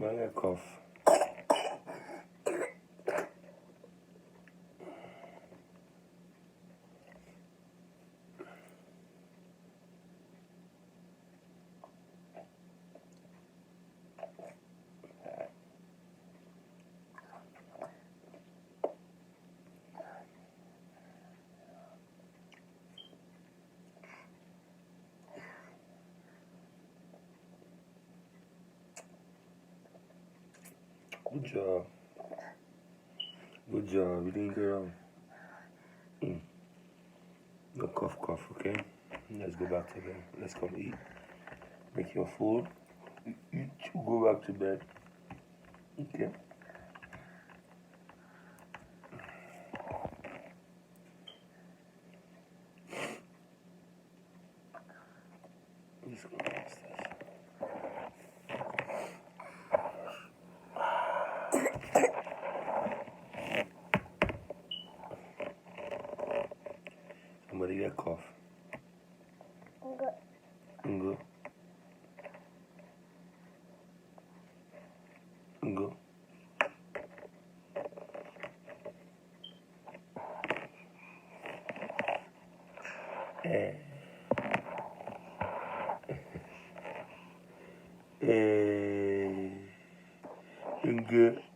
Man, I cough. Good job. Good job. You didn't get wrong. No cough, cough, okay? Let's go back to bed. Let's come eat. Make your food. Eat. Go back to bed. Okay? Let's go downstairs. Somebody get cough. Go. Go. Eh. Eh. Go.